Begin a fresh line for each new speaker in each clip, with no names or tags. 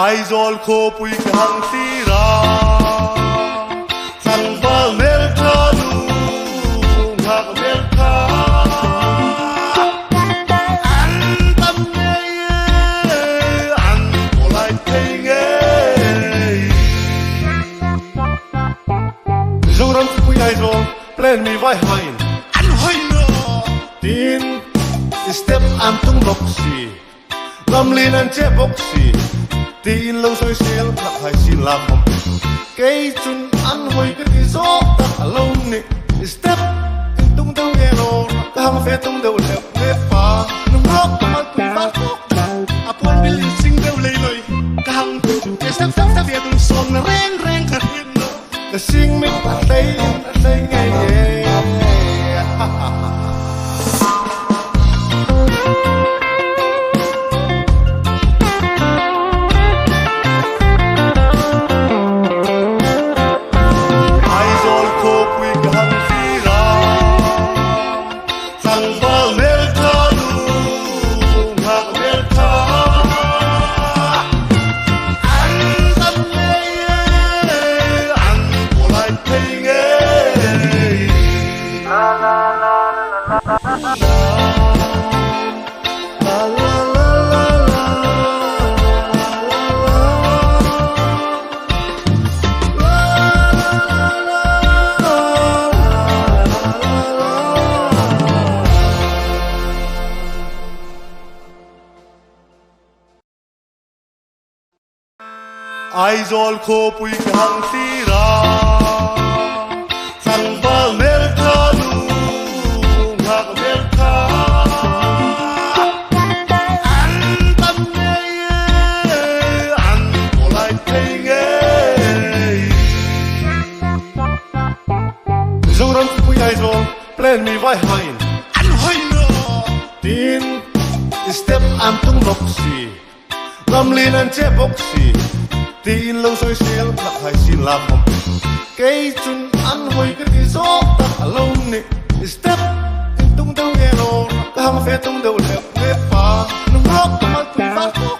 ai zol khawpui ka hang tira sang bal mel kha nu hak mel kha an tam ne an polai thei nge zoram pui ai zol plan mi vai hain an hoi no tin step an tung boxi lamlin an che boxi tin lâu soi xel lạc hai xin lạc không cây chun ăn hồi cái gì gió ta lâu nè step tung đâu nghe lo hàng phê tung đâu đẹp nếp pa nung rock mà tung phát khóc à buồn bị linh sinh đâu lây lơi hàng cái step việt tung song reng khát hiên nó cái sinh mình ta thấy ngày ngày ai zol khawpui ka hang tira sang bal mel kha nu hak mel kha an tam ne an polai thei nge zoram pui ai zol plan mi vai hain an hoi no tin step an tung boxi lamlin an che boxi tin lâu soi xel lạc hai xin lạc không cây chun ăn hồi cái gì gió ta lâu nè step tung đâu nghe lo hàng phê tung đâu đẹp nếp pa nung rock mà tung phát khóc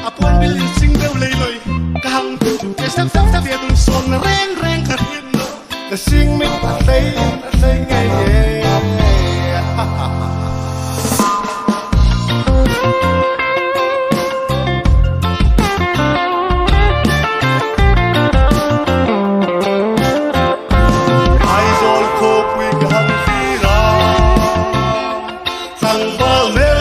à buồn bị linh sinh đâu lây lơi hàng cái step việt tung song reng khát hiên nó cái sinh mình ta thấy ngày ngày sang bal